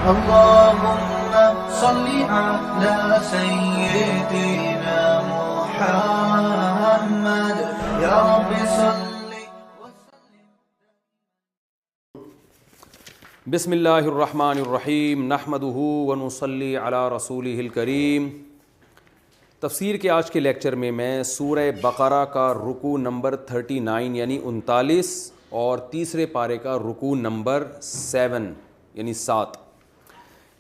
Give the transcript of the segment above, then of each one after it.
اللهم صل على سيدنا محمد يا رب صل. بسم اللہ الرحمن الرحیم نحمدہ ونصلی علی رسولہ الکریم. تفسیر کے آج کے لیکچر میں سورہ بقرہ کا رکوع نمبر 39 یعنی 39 اور تیسرے پارے کا رکوع نمبر 7 یعنی 7.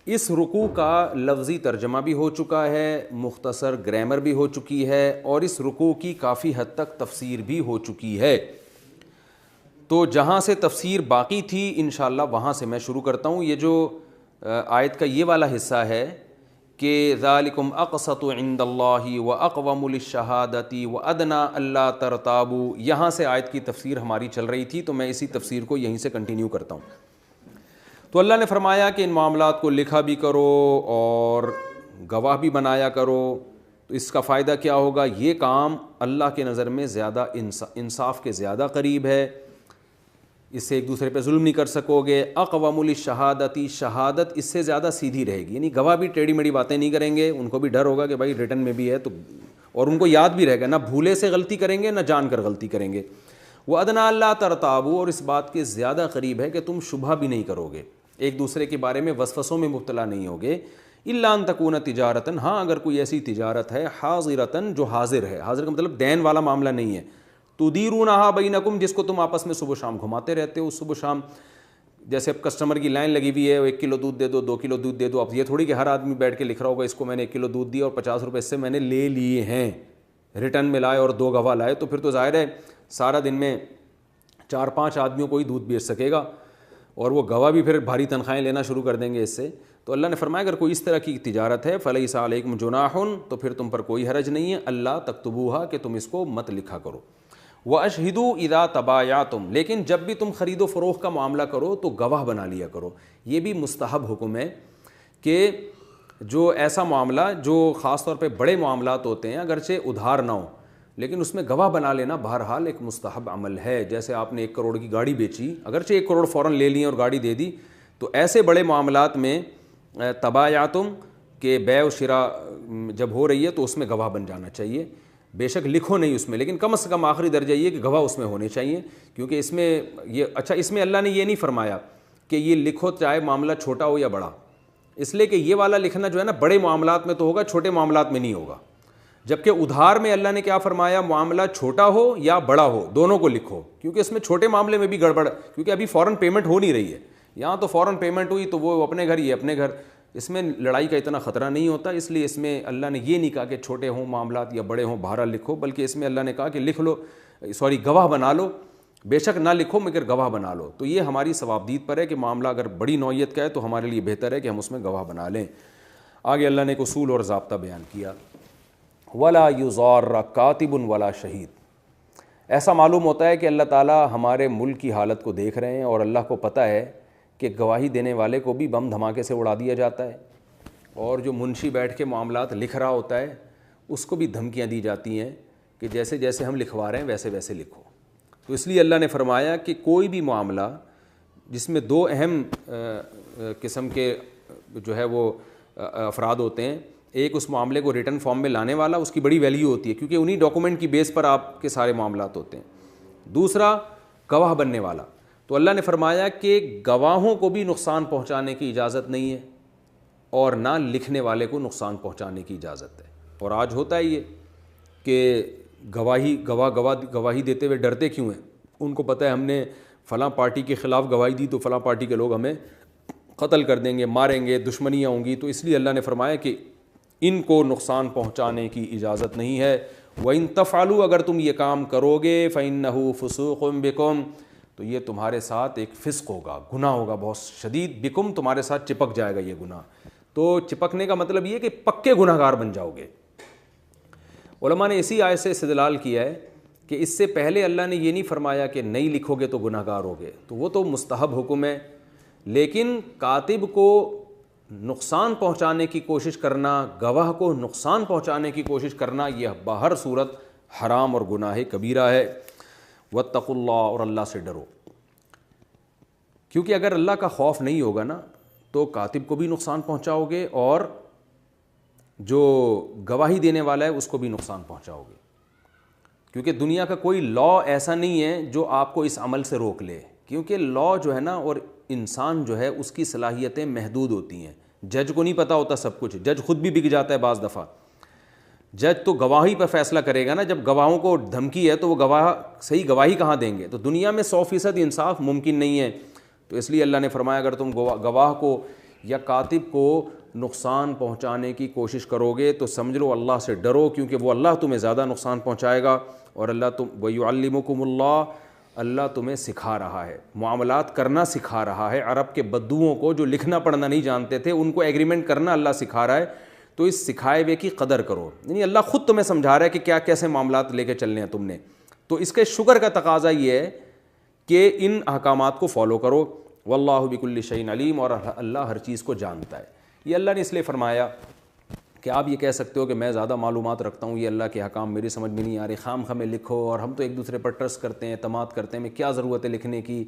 اس رکوع کا لفظی ترجمہ بھی ہو چکا ہے, مختصر گرامر بھی ہو چکی ہے, اور اس رکوع کی کافی حد تک تفسیر بھی ہو چکی ہے. تو جہاں سے تفسیر باقی تھی انشاءاللہ وہاں سے میں شروع کرتا ہوں. یہ جو آیت کا یہ والا حصہ ہے کہ ذالکم اقسط عند اللہ واقوم للشہادۃ وادنی الا ترتابوا, یہاں سے آیت کی تفسیر ہماری چل رہی تھی, تو میں اسی تفسیر کو یہیں سے کنٹینیو کرتا ہوں. تو اللہ نے فرمایا کہ ان معاملات کو لکھا بھی کرو اور گواہ بھی بنایا کرو. تو اس کا فائدہ کیا ہوگا؟ یہ کام اللہ کے نظر میں زیادہ انصاف کے زیادہ قریب ہے, اس سے ایک دوسرے پہ ظلم نہیں کر سکو گے. اقوام للشہادتی, شہادت اس سے زیادہ سیدھی رہے گی, یعنی گواہ بھی ٹیڑھی میڑھی باتیں نہیں کریں گے, ان کو بھی ڈر ہوگا کہ بھائی ریٹن میں بھی ہے تو, اور ان کو یاد بھی رہے گا, نہ بھولے سے غلطی کریں گے نہ جان کر غلطی کریں گے. وَأَدْنَىٰ أَلَّا تَرْتَابُوا, اور اس بات کے زیادہ قریب ہے کہ تم شبہ بھی نہیں کرو گے, ایک دوسرے کے بارے میں وسوسوں میں مبتلا نہیں ہوگے. إِلَّا أَن تَكُونَ تِجَارَةً, ہاں اگر کوئی ایسی تجارت ہے حاضرةً جو حاضر ہے, حاضر کا مطلب دین والا معاملہ نہیں ہے, تدیرونہا بینکم, جس کو تم آپس میں صبح شام گھماتے رہتے ہو. صبح شام جیسے اب کسٹمر کی لائن لگی ہوئی ہے, 1 کلو دودھ دے دو, 2 کلو دودھ دے دو. اب یہ تھوڑی کہ ہر آدمی بیٹھ کے لکھ رہا ہوگا اس کو میں نے 1 کلو دودھ دیا اور 50 روپے اس سے میں نے لے لیے ہیں, ریٹرن میں لائے اور 2 گواہ لائے, تو پھر تو ظاہر ہے سارا دن میں 4-5 آدمیوں کو ہی دودھ بیچ سکے گا, اور وہ گواہ بھی پھر بھاری تنخواہیں لینا شروع کر دیں گے اس سے. تو اللہ نے فرمایا اگر کوئی اس طرح کی تجارت ہے فلیس علیکم جناح, تو پھر تم پر کوئی حرج نہیں ہے, اللہ تکتبوہا, کہ تم اس کو مت لکھا کرو. وَأَشْهِدُوا إِذَا تَبَايَعْتُمْ, لیکن جب بھی تم خرید و فروخت کا معاملہ کرو تو گواہ بنا لیا کرو. یہ بھی مستحب حکم ہے کہ جو ایسا معاملہ جو خاص طور پہ بڑے معاملات ہوتے ہیں, اگرچہ ادھار نہ ہو لیکن اس میں گواہ بنا لینا بہرحال ایک مستحب عمل ہے. جیسے آپ نے 1 کروڑ کی گاڑی بیچی, اگرچہ 1 کروڑ فوراً لے لی اور گاڑی دے دی, تو ایسے بڑے معاملات میں تبایعتم کہ بیع و شراء جب ہو رہی ہے تو اس میں گواہ بن جانا چاہیے. بے شک لکھو نہیں اس میں, لیکن کم از کم آخری درجہ یہ کہ گواہ اس میں ہونے چاہیے, کیونکہ اس میں یہ اچھا اس میں اللہ نے یہ نہیں فرمایا کہ یہ لکھو چاہے معاملہ چھوٹا ہو یا بڑا, اس لیے کہ یہ والا لکھنا جو ہے نا بڑے معاملات میں تو ہوگا, چھوٹے معاملات میں نہیں ہوگا. جبکہ ادھار میں اللہ نے کیا فرمایا, معاملہ چھوٹا ہو یا بڑا ہو دونوں کو لکھو, کیونکہ اس میں چھوٹے معاملے میں بھی گڑبڑ, کیونکہ ابھی فوراً پیمنٹ ہو نہیں رہی ہے. یہاں تو فوراً پیمنٹ ہوئی تو وہ اپنے گھر, یہ اپنے گھر, اس میں لڑائی کا اتنا خطرہ نہیں ہوتا. اس لیے اس میں اللہ نے یہ نہیں کہا کہ چھوٹے ہوں معاملات یا بڑے ہوں بہرحال لکھو, بلکہ اس میں اللہ نے کہا کہ لکھ لو, گواہ بنا لو. بے شک نہ لکھو مگر گواہ بنا لو. تو یہ ہماری ثوابدید پر ہے کہ معاملہ اگر بڑی نوعیت کا ہے تو ہمارے لیے بہتر ہے کہ ہم اس میں گواہ بنا لیں. آگے اللہ نے ایک اصول اور ضابطہ بیان کیا, ولا یضار کاتب ولا شہید. ایسا معلوم ہوتا ہے کہ اللہ تعالیٰ ہمارے ملک کی حالت کو دیکھ رہے ہیں, اور اللہ کو پتہ ہے کہ گواہی دینے والے کو بھی بم دھماکے سے اڑا دیا جاتا ہے, اور جو منشی بیٹھ کے معاملات لکھ رہا ہوتا ہے اس کو بھی دھمکیاں دی جاتی ہیں کہ جیسے جیسے ہم لکھوا رہے ہیں ویسے ویسے لکھو. تو اس لیے اللہ نے فرمایا کہ کوئی بھی معاملہ جس میں 2 اہم قسم کے جو ہے وہ افراد ہوتے ہیں, ایک اس معاملے کو ریٹن فارم میں لانے والا, اس کی بڑی ویلیو ہوتی ہے کیونکہ انہی ڈاکومنٹ کی بیس پر آپ کے سارے معاملات ہوتے ہیں. دوسرا گواہ بننے والا. تو اللہ نے فرمایا کہ گواہوں کو بھی نقصان پہنچانے کی اجازت نہیں ہے اور نہ لکھنے والے کو نقصان پہنچانے کی اجازت ہے. اور آج ہوتا ہے یہ کہ گواہی دیتے ہوئے ڈرتے کیوں ہیں؟ ان کو پتہ ہے ہم نے فلاں پارٹی کے خلاف گواہی دی تو فلاں پارٹی کے لوگ ہمیں قتل کر دیں گے, ماریں گے, دشمنیاں ہوں گی. تو اس لیے اللہ نے فرمایا کہ ان کو نقصان پہنچانے کی اجازت نہیں ہے. وَإِن تَفْعَلُوا, اگر تم یہ کام کرو گے, فَإِنَّهُ فُسُوقٌ بِكُمْ, تو یہ تمہارے ساتھ ایک فسق ہوگا, گناہ ہوگا بہت شدید. بکم, تمہارے ساتھ چپک جائے گا یہ گناہ. تو چپکنے کا مطلب یہ کہ پکے گناہ گار بن جاؤ گے. علماء نے اسی آیت سے استدلال کیا ہے کہ اس سے پہلے اللہ نے یہ نہیں فرمایا کہ نہیں لکھو گے تو گناہ گار ہوگے, تو وہ تو مستحب حکم ہے, لیکن کاتب کو نقصان پہنچانے کی کوشش کرنا, گواہ کو نقصان پہنچانے کی کوشش کرنا, یہ بہر صورت حرام اور گناہ کبیرہ ہے. واتقوا اللہ, اور اللہ سے ڈرو, کیونکہ اگر اللہ کا خوف نہیں ہوگا نا تو کاتب کو بھی نقصان پہنچاؤ گے اور جو گواہی دینے والا ہے اس کو بھی نقصان پہنچاؤ گے، کیونکہ دنیا کا کوئی لا ایسا نہیں ہے جو آپ کو اس عمل سے روک لے، کیونکہ لا جو ہے نا اور انسان جو ہے اس کی صلاحیتیں محدود ہوتی ہیں. جج کو نہیں پتہ ہوتا سب کچھ، جج خود بھی بک جاتا ہے بعض دفعہ. جج تو گواہی پر فیصلہ کرے گا نا، جب گواہوں کو دھمکی ہے تو وہ گواہ صحیح گواہی کہاں دیں گے؟ تو دنیا میں 100% انصاف ممکن نہیں ہے. تو اس لیے اللہ نے فرمایا اگر تم گواہ کو یا کاتب کو نقصان پہنچانے کی کوشش کرو گے تو سمجھ لو اللہ سے ڈرو، کیونکہ وہ اللہ تمہیں زیادہ نقصان پہنچائے گا. اور اللہ وَيُعَلِّمُكُمُ اللَّهُ، اللہ تمہیں سکھا رہا ہے، معاملات کرنا سکھا رہا ہے. عرب کے بدوؤں کو جو لکھنا پڑھنا نہیں جانتے تھے ان کو ایگریمنٹ کرنا اللہ سکھا رہا ہے. تو اس سکھائے ہوئے کی قدر کرو، یعنی اللہ خود تمہیں سمجھا رہا ہے کہ کیا کیسے معاملات لے کے چلنے ہیں تم نے. تو اس کے شکر کا تقاضا یہ ہے کہ ان احکامات کو فالو کرو. واللہ بکل شیء علیم، اور اللہ ہر چیز کو جانتا ہے. یہ اللہ نے اس لیے فرمایا کہ آپ یہ کہہ سکتے ہو کہ میں زیادہ معلومات رکھتا ہوں، یہ اللہ کے احکام میری سمجھ میں نہیں آ رہے، خام خواہ میں لکھو، اور ہم تو ایک دوسرے پر ٹرسٹ کرتے ہیں، اعتماد کرتے ہیں، میں کیا ضرورت ہے لکھنے کی.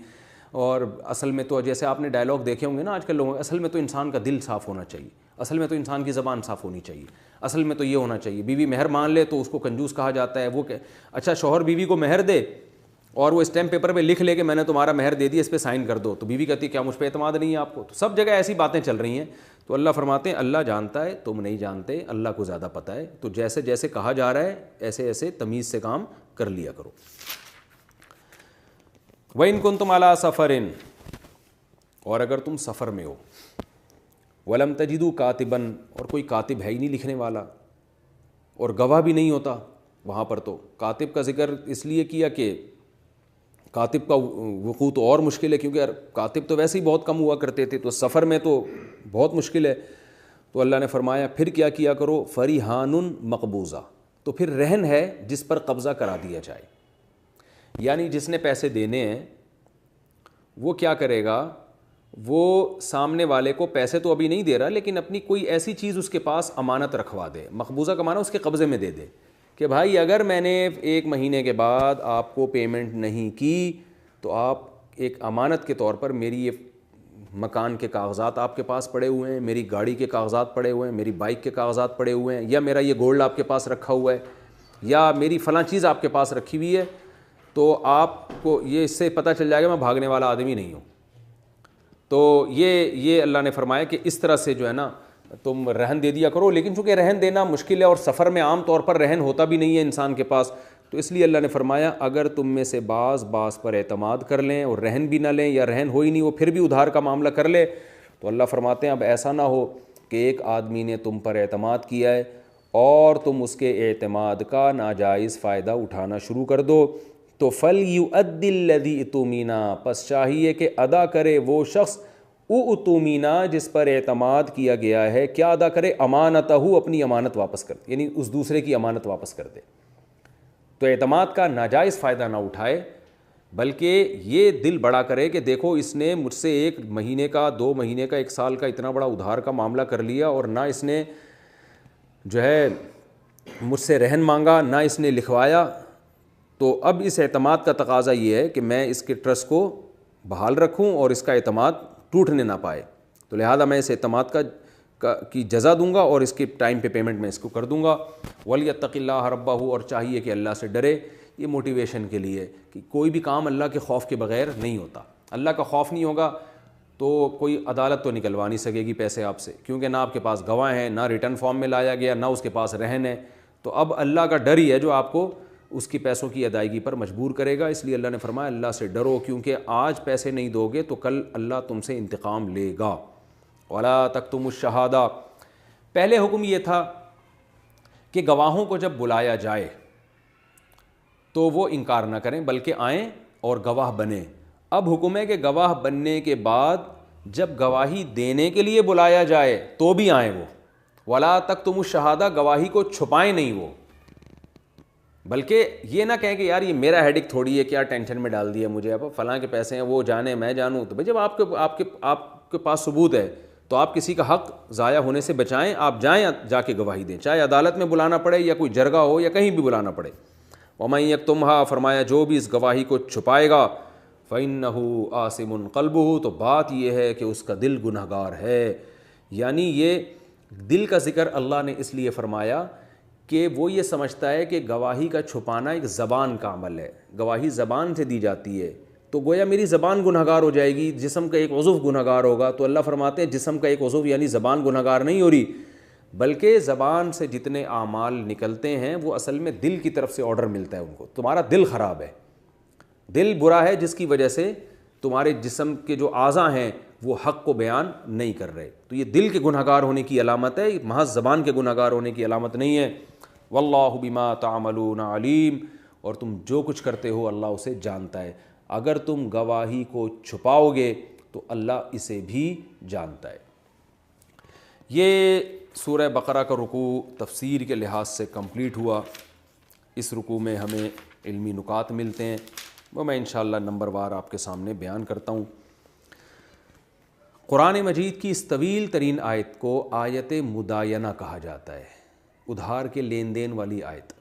اور اصل میں تو جیسے آپ نے ڈائلاگ دیکھے ہوں گے نا آج کل لوگوں، اصل میں تو انسان کا دل صاف ہونا چاہیے، اصل میں تو انسان کی زبان صاف ہونی چاہیے، اصل میں تو یہ ہونا چاہیے. بیوی مہر مان لے تو اس کو کنجوس کہا جاتا ہے. وہ کہ اچھا شوہر بیوی کو مہر دے اور وہ اسٹیمپ پیپر پہ لکھ لے کہ میں نے تمہارا مہر دے دیا، اس پہ سائن کر دو، تو بیوی کہتی ہے کیا مجھ پہ اعتماد نہیں ہے آپ کو؟ تو سب جگہ ایسی باتیں چل رہی ہیں. تو اللہ فرماتے ہیں اللہ جانتا ہے، تم نہیں جانتے، اللہ کو زیادہ پتہ ہے. تو جیسے جیسے کہا جا رہا ہے ایسے ایسے تمیز سے کام کر لیا کرو. وَإِن كُنتُمْ عَلَىٰ سَفَرٍ، اور اگر تم سفر میں ہو، وَلَمْ تَجِدُوا كَاتِبًا، اور کوئی کاتب ہے ہی نہیں لکھنے والا اور گواہ بھی نہیں ہوتا وہاں پر. تو کاتب کا ذکر اس لیے کیا کہ کاتب کا وقوع تو اور مشکل ہے، کیونکہ کاتب تو ویسے ہی بہت کم ہوا کرتے تھے، تو سفر میں تو بہت مشکل ہے. تو اللہ نے فرمایا پھر کیا کیا کرو، فَرِحَانٌ مَقْبُوضَةٌ، تو پھر رہن ہے جس پر قبضہ کرا دیا جائے. یعنی جس نے پیسے دینے ہیں وہ کیا کرے گا، وہ سامنے والے کو پیسے تو ابھی نہیں دے رہا لیکن اپنی کوئی ایسی چیز اس کے پاس امانت رکھوا دے. مقبوضہ کا معنی اس کے قبضے میں دے دے کہ بھائی اگر میں نے 1 مہینے کے بعد آپ کو پیمنٹ نہیں کی تو آپ ایک امانت کے طور پر میری یہ مکان کے کاغذات آپ کے پاس پڑے ہوئے ہیں، میری گاڑی کے کاغذات پڑے ہوئے ہیں، میری بائک کے کاغذات پڑے ہوئے ہیں، یا میرا یہ گولڈ آپ کے پاس رکھا ہوا ہے، یا میری فلاں چیز آپ کے پاس رکھی ہوئی ہے، تو آپ کو یہ اس سے پتہ چل جائے گا میں بھاگنے والا آدمی نہیں ہوں. تو یہ اللہ نے فرمایا کہ اس طرح سے جو ہے نا تم رہن دے دیا کرو. لیکن چونکہ رہن دینا مشکل ہے اور سفر میں عام طور پر رہن ہوتا بھی نہیں ہے انسان کے پاس، تو اس لیے اللہ نے فرمایا اگر تم میں سے بعض پر اعتماد کر لیں اور رہن بھی نہ لیں، یا رہن ہو ہی نہیں وہ پھر بھی ادھار کا معاملہ کر لے، تو اللہ فرماتے ہیں اب ایسا نہ ہو کہ ایک آدمی نے تم پر اعتماد کیا ہے اور تم اس کے اعتماد کا ناجائز فائدہ اٹھانا شروع کر دو. تو فَلْيُؤَدِّ الَّذِي اؤْتُمِنَ، پس چاہیے کہ ادا کرے وہ شخص اؤْتُمِنَ جس پر اعتماد کیا گیا ہے. کیا ادا کرے؟ امانتہ، اپنی امانت واپس کر دے، یعنی اس دوسرے کی امانت واپس کر دے. تو اعتماد کا ناجائز فائدہ نہ اٹھائے بلکہ یہ دل بڑا کرے کہ دیکھو اس نے مجھ سے 1 مہینے کا 2 مہینے کا 1 سال کا اتنا بڑا ادھار کا معاملہ کر لیا، اور نہ اس نے جو ہے مجھ سے رہن مانگا، نہ اس نے لکھوایا. تو اب اس اعتماد کا تقاضا یہ ہے کہ میں اس کے ٹرسٹ کو بحال رکھوں اور اس کا اعتماد ٹوٹنے نہ پائے. تو لہذا میں اس اعتماد کی جزا دوں گا اور اس کے ٹائم پہ پیمنٹ میں اس کو کر دوں گا. وَلْيَتَّقِ اللَّهَ رَبَّهُ، اور چاہیے کہ اللہ سے ڈرے. یہ موٹیویشن کے لیے کہ کوئی بھی کام اللہ کے خوف کے بغیر نہیں ہوتا. اللہ کا خوف نہیں ہوگا تو کوئی عدالت تو نکلوا نہیں سکے گی پیسے آپ سے، کیونکہ نہ آپ کے پاس گواہ ہیں، نہ ریٹرن فارم میں لایا گیا، نہ اس کے پاس رہن ہے. تو اب اللہ کا ڈر ہی ہے جو آپ کو اس کی پیسوں کی ادائیگی پر مجبور کرے گا. اس لیے اللہ نے فرمایا اللہ سے ڈرو، کیونکہ آج پیسے نہیں دو گے تو کل اللہ تم سے انتقام لے گا. وَلَا تَكْتُمُوا الشَّهَادَةَ، پہلے حکم یہ تھا کہ گواہوں کو جب بلایا جائے تو وہ انکار نہ کریں بلکہ آئیں اور گواہ بنیں. اب حکم ہے کہ گواہ بننے کے بعد جب گواہی دینے کے لیے بلایا جائے تو بھی آئیں وہ. وَلَا تَكْتُمُوا الشَّهَادَةَ، گواہی کو چھپائیں نہیں وہ، بلکہ یہ نہ کہیں کہ یار یہ میرا ہیڈک تھوڑی ہے، کیا ٹینشن میں ڈال دیا مجھے، اب فلاں کے پیسے ہیں وہ جانے میں جانوں. تو بھائی جب آپ کے پاس ثبوت ہے تو آپ کسی کا حق ضائع ہونے سے بچائیں، آپ جائیں جا کے گواہی دیں، چاہے عدالت میں بلانا پڑے یا کوئی جرگہ ہو یا کہیں بھی بلانا پڑے. وَمَن يَكْتُمْهَا، فرمایا جو بھی اس گواہی کو چھپائے گا، فَإِنَّهُ آسِمٌ قَلْبُهُ، تو بات یہ ہے کہ اس کا دل گنہگار ہے. یعنی یہ دل کا ذکر اللہ نے اس لیے فرمایا کہ وہ یہ سمجھتا ہے کہ گواہی کا چھپانا ایک زبان کا عمل ہے، گواہی زبان سے دی جاتی ہے، تو گویا میری زبان گنہگار ہو جائے گی، جسم کا ایک عضو گنہگار ہوگا. تو اللہ فرماتے ہیں جسم کا ایک عضو یعنی زبان گنہگار نہیں ہو رہی، بلکہ زبان سے جتنے اعمال نکلتے ہیں وہ اصل میں دل کی طرف سے آرڈر ملتا ہے ان کو. تمہارا دل خراب ہے، دل برا ہے، جس کی وجہ سے تمہارے جسم کے جو اعضاء ہیں وہ حق کو بیان نہیں کر رہے. تو یہ دل کے گنہگار ہونے کی علامت ہے، محض زبان کے گنہگار ہونے کی علامت نہیں ہے. واللہ بما تعملون علیم، اور تم جو کچھ کرتے ہو اللہ اسے جانتا ہے. اگر تم گواہی کو چھپاؤ گے تو اللہ اسے بھی جانتا ہے. یہ سورہ بقرہ کا رکوع تفسیر کے لحاظ سے کمپلیٹ ہوا. اس رکوع میں ہمیں علمی نکات ملتے ہیں، وہ میں انشاءاللہ نمبر وار آپ کے سامنے بیان کرتا ہوں. قرآن مجید کی اس طویل ترین آیت کو آیت مداینہ کہا جاتا ہے، ادھار کے لین دین والی آیت.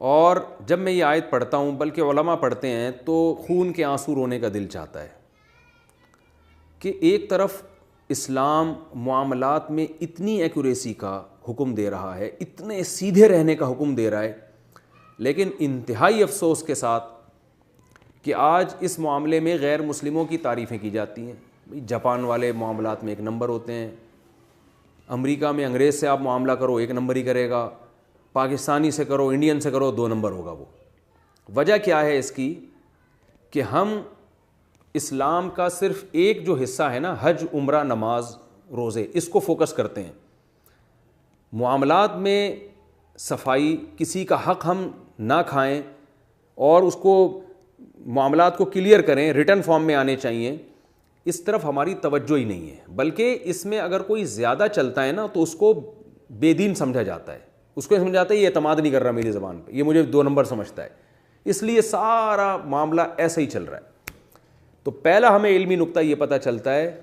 اور جب میں یہ آیت پڑھتا ہوں، بلکہ علماء پڑھتے ہیں، تو خون کے آنسو رونے کا دل چاہتا ہے کہ ایک طرف اسلام معاملات میں اتنی ایکوریسی کا حکم دے رہا ہے، اتنے سیدھے رہنے کا حکم دے رہا ہے، لیکن انتہائی افسوس کے ساتھ کہ آج اس معاملے میں غیر مسلموں کی تعریفیں کی جاتی ہیں. جاپان والے معاملات میں ایک نمبر ہوتے ہیں، امریکہ میں انگریز سے آپ معاملہ کرو ایک نمبر ہی کرے گا، پاکستانی سے کرو انڈین سے کرو 2 نمبر ہوگا. وہ وجہ کیا ہے اس کی کہ ہم اسلام کا صرف ایک جو حصہ ہے نا، حج، عمرہ، نماز، روزے، اس کو فوکس کرتے ہیں. معاملات میں صفائی، کسی کا حق ہم نہ کھائیں اور اس کو معاملات کو کلیئر کریں، ریٹن فارم میں آنے چاہیے، اس طرف ہماری توجہ ہی نہیں ہے. بلکہ اس میں اگر کوئی زیادہ چلتا ہے نا تو اس کو بے دین سمجھا جاتا ہے، اس کو سمجھا جاتا ہے یہ اعتماد نہیں کر رہا میری زبان پہ، یہ مجھے 2 نمبر سمجھتا ہے، اس لیے سارا معاملہ ایسا ہی چل رہا ہے. تو پہلا ہمیں علمی نقطہ یہ پتہ چلتا ہے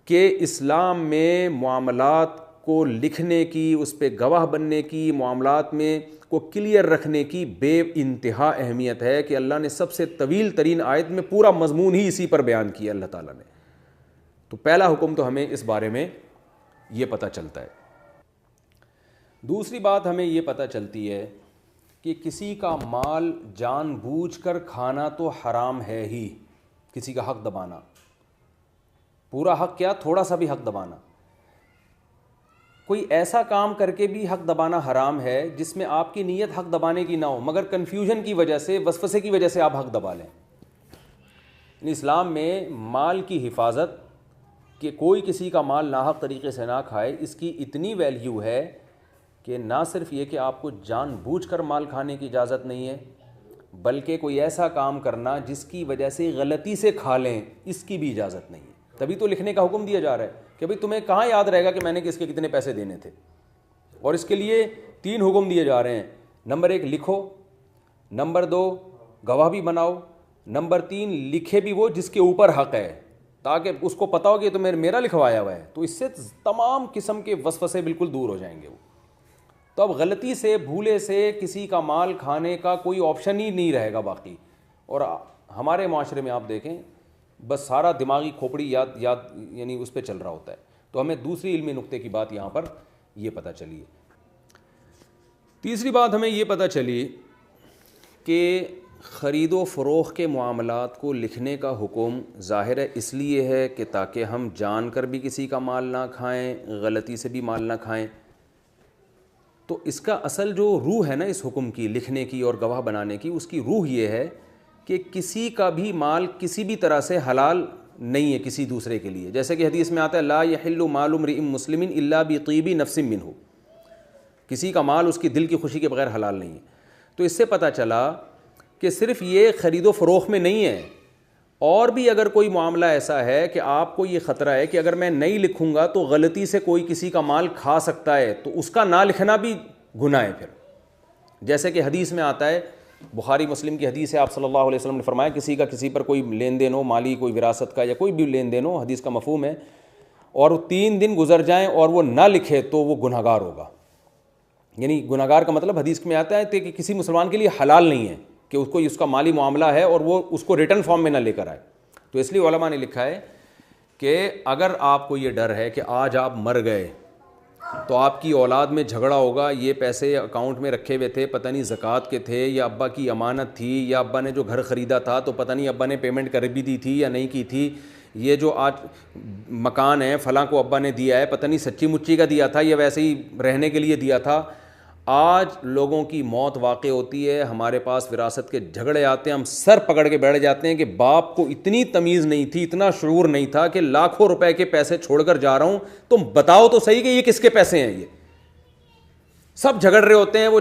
کہ اسلام میں معاملات کو لکھنے کی، اس پہ گواہ بننے کی، معاملات میں کو کلیئر رکھنے کی بے انتہا اہمیت ہے کہ اللہ نے سب سے طویل ترین آیت میں پورا مضمون ہی اسی پر بیان کیا اللہ تعالیٰ نے. تو پہلا حکم تو ہمیں اس بارے میں یہ پتہ چلتا ہے. دوسری بات ہمیں یہ پتہ چلتی ہے کہ کسی کا مال جان بوجھ کر کھانا تو حرام ہے ہی، کسی کا حق دبانا، پورا حق کیا، تھوڑا سا بھی حق دبانا. کوئی ایسا کام کر کے بھی حق دبانا حرام ہے جس میں آپ کی نیت حق دبانے کی نہ ہو، مگر کنفیوژن کی وجہ سے، وسوسے کی وجہ سے آپ حق دبا لیں. اسلام میں مال کی حفاظت، کہ کوئی کسی کا مال ناحق طریقے سے نہ کھائے، اس کی اتنی ویلیو ہے کہ نہ صرف یہ کہ آپ کو جان بوجھ کر مال کھانے کی اجازت نہیں ہے، بلکہ کوئی ایسا کام کرنا جس کی وجہ سے غلطی سے کھا لیں، اس کی بھی اجازت نہیں ہے. تبھی تو لکھنے کا حکم دیا جا رہا ہے کہ بھئی تمہیں کہاں یاد رہے گا کہ میں نے کس کے کتنے پیسے دینے تھے. اور اس کے لیے 3 حکم دیے جا رہے ہیں. نمبر 1 لکھو، نمبر 2 گواہ بھی بناؤ، نمبر 3 لکھے بھی وہ جس کے اوپر حق ہے، تاکہ اس کو پتہ ہو کہ تو میرا لکھوایا ہوا ہے. تو اس سے تمام قسم کے وسوسے بالکل دور ہو جائیں گے. وہ تو اب غلطی سے، بھولے سے کسی کا مال کھانے کا کوئی آپشن ہی نہیں رہے گا باقی. اور ہمارے معاشرے میں آپ دیکھیں بس سارا دماغی کھوپڑی یاد یعنی اس پہ چل رہا ہوتا ہے. تو ہمیں دوسری علمی نقطے کی بات یہاں پر یہ پتہ چلی ہے. تیسری بات ہمیں یہ پتہ چلی کہ خرید و فروخت کے معاملات کو لکھنے کا حکم ظاہر ہے اس لیے ہے کہ تاکہ ہم جان کر بھی کسی کا مال نہ کھائیں، غلطی سے بھی مال نہ کھائیں. تو اس کا اصل جو روح ہے نا اس حکم کی، لکھنے کی اور گواہ بنانے کی، اس کی روح یہ ہے کہ کسی کا بھی مال کسی بھی طرح سے حلال نہیں ہے کسی دوسرے کے لیے. جیسے کہ حدیث میں آتا ہے لا یحل مال امرئ مسلم الا بطیب نفس منہ، کسی کا مال اس کی دل کی خوشی کے بغیر حلال نہیں ہے. تو اس سے پتہ چلا کہ صرف یہ خرید و فروخت میں نہیں ہے، اور بھی اگر کوئی معاملہ ایسا ہے کہ آپ کو یہ خطرہ ہے کہ اگر میں نہیں لکھوں گا تو غلطی سے کوئی کسی کا مال کھا سکتا ہے، تو اس کا نہ لکھنا بھی گناہ ہے پھر. جیسے کہ حدیث میں آتا ہے، بخاری مسلم کی حدیث ہے، آپ صلی اللہ علیہ وسلم نے فرمایا کسی کا کسی پر کوئی لین دین ہو، مالی کوئی وراثت کا یا کوئی بھی لین دین ہو، حدیث کا مفہوم ہے، اور 3 دن گزر جائیں اور وہ نہ لکھے تو وہ گنہگار گار ہوگا. یعنی گنہگار کا مطلب حدیث میں آتا ہے کہ کسی مسلمان کے لیے حلال نہیں ہے کہ اس کو اس کا مالی معاملہ ہے اور وہ اس کو ریٹرن فارم میں نہ لے کر آئے. تو اس لیے علماء نے لکھا ہے کہ اگر آپ کو یہ ڈر ہے کہ آج آپ مر گئے تو آپ کی اولاد میں جھگڑا ہوگا, یہ پیسے اکاؤنٹ میں رکھے ہوئے تھے, پتہ نہیں زکوٰۃ کے تھے یا ابا کی امانت تھی, یا ابا نے جو گھر خریدا تھا تو پتہ نہیں ابا نے پیمنٹ کر بھی دی تھی یا نہیں کی تھی, یہ جو آج مکان ہے فلاں کو ابا نے دیا ہے پتہ نہیں سچی مچی کا دیا تھا یا ویسے ہی رہنے کے لیے دیا تھا. آج لوگوں کی موت واقع ہوتی ہے, ہمارے پاس وراثت کے جھگڑے آتے ہیں, ہم سر پکڑ کے بیٹھ جاتے ہیں کہ باپ کو اتنی تمیز نہیں تھی, اتنا شعور نہیں تھا کہ لاکھوں روپے کے پیسے چھوڑ کر جا رہا ہوں, تم بتاؤ تو صحیح کہ یہ کس کے پیسے ہیں. یہ سب جھگڑ رہے ہوتے ہیں. وہ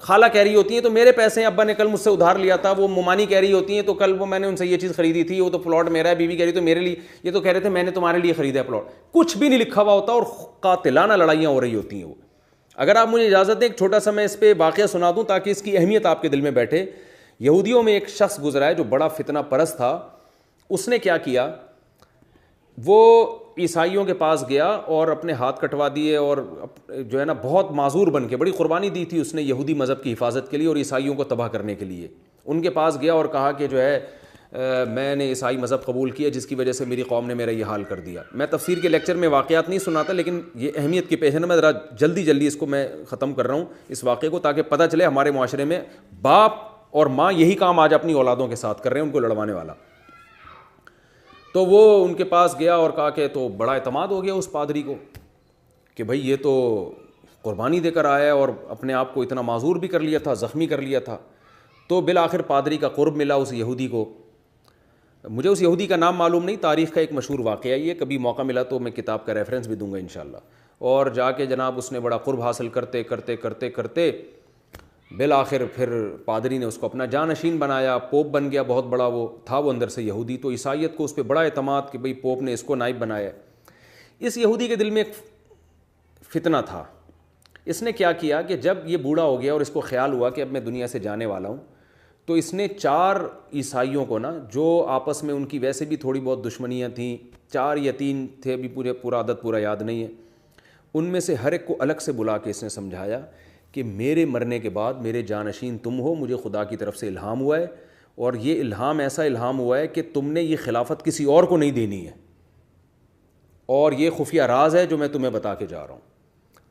خالہ کہہ رہی ہوتی ہیں تو میرے پیسے ہیں, ابا نے کل مجھ سے ادھار لیا تھا. وہ ممانی کہہ رہی ہوتی ہیں تو کل وہ میں نے ان سے یہ چیز خریدی تھی, وہ تو پلاٹ میرا ہے. بیوی کہہ رہی تو میرے لیے, یہ تو کہہ رہے تھے میں نے تمہارے لیے خریدا ہے پلاٹ. کچھ بھی نہیں لکھا ہوا ہوتا اور قاتلانہ لڑائیاں ہو رہی ہوتی ہیں. وہ اگر آپ مجھے اجازت دیں ایک چھوٹا سا میں اس پہ واقعہ سنا دوں تاکہ اس کی اہمیت آپ کے دل میں بیٹھے. یہودیوں میں ایک شخص گزرا ہے جو بڑا فتنہ پرست تھا. اس نے کیا کیا, وہ عیسائیوں کے پاس گیا اور اپنے ہاتھ کٹوا دیے اور جو ہے نا بہت معذور بن کے, بڑی قربانی دی تھی اس نے یہودی مذہب کی حفاظت کے لیے اور عیسائیوں کو تباہ کرنے کے لیے. ان کے پاس گیا اور کہا کہ جو ہے میں نے عیسائی مذہب قبول کیا جس کی وجہ سے میری قوم نے میرا یہ حال کر دیا. میں تفسیر کے لیکچر میں واقعات نہیں سناتا لیکن یہ اہمیت کی پیش ہے, میں ذرا جلدی اس کو میں ختم کر رہا ہوں اس واقعے کو, تاکہ پتہ چلے ہمارے معاشرے میں باپ اور ماں یہی کام آج اپنی اولادوں کے ساتھ کر رہے ہیں, ان کو لڑوانے والا. تو وہ ان کے پاس گیا اور کہا کہ تو بڑا اعتماد ہو گیا اس پادری کو کہ بھائی یہ تو قربانی دے کر آیا ہے اور اپنے آپ کو اتنا معذور بھی کر لیا تھا, زخمی کر لیا تھا. تو بالآخر پادری کا قرب ملا اس یہودی کو. مجھے اس یہودی کا نام معلوم نہیں, تاریخ کا ایک مشہور واقعہ, یہ کبھی موقع ملا تو میں کتاب کا ریفرنس بھی دوں گا انشاءاللہ. اور جا کے جناب اس نے بڑا قرب حاصل کرتے کرتے کرتے کرتے بالآخر پھر پادری نے اس کو اپنا جانشین بنایا, پوپ بن گیا بہت بڑا. وہ تھا وہ اندر سے یہودی, تو عیسائیت کو اس پہ بڑا اعتماد کہ بھئی پوپ نے اس کو نائب بنایا. اس یہودی کے دل میں ایک فتنہ تھا. اس نے کیا کیا کہ جب یہ بوڑھا ہو گیا اور اس کو خیال ہوا کہ اب میں دنیا سے جانے والا ہوں, تو اس نے 4 عیسائیوں کو نا, جو آپس میں ان کی ویسے بھی تھوڑی بہت دشمنیاں تھیں, 4 یا 3 تھے, بھی پورا عدد پورا یاد نہیں ہے, ان میں سے ہر ایک کو الگ سے بلا کے اس نے سمجھایا کہ میرے مرنے کے بعد میرے جانشین تم ہو, مجھے خدا کی طرف سے الہام ہوا ہے, اور یہ الہام ایسا الہام ہوا ہے کہ تم نے یہ خلافت کسی اور کو نہیں دینی ہے, اور یہ خفیہ راز ہے جو میں تمہیں بتا کے جا رہا ہوں.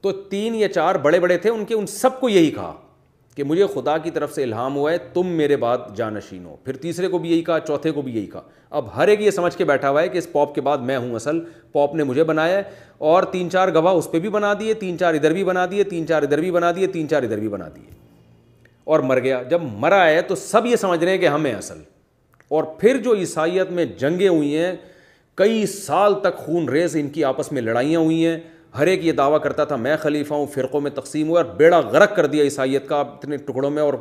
تو 3 یا 4 بڑے بڑے تھے, ان سب کو یہی کہا کہ مجھے خدا کی طرف سے الہام ہوا ہے, تم میرے بعد جانشین ہو. پھر تیسرے کو بھی یہی کہا, چوتھے کو بھی یہی کہا. اب ہر ایک یہ سمجھ کے بیٹھا ہوا ہے کہ اس پوپ کے بعد میں ہوں اصل, پوپ نے مجھے بنایا ہے, اور 3-4 گواہ اس پہ بھی بنا دیے, 3-4 ادھر بھی بنا دیے, 3-4 ادھر بھی بنا دیے, 3-4 ادھر بھی بنا دیے, اور مر گیا. جب مرا ہے تو سب یہ سمجھ رہے ہیں کہ ہم ہیں اصل. اور پھر جو عیسائیت میں جنگیں ہوئی ہیں, کئی سال تک خون ریز ان کی آپس میں لڑائیاں ہوئی ہیں, ہر ایک یہ دعویٰ کرتا تھا میں خلیفہ ہوں, فرقوں میں تقسیم ہوا اور بیڑا غرق کر دیا عیسائیت کا اتنے ٹکڑوں میں, اور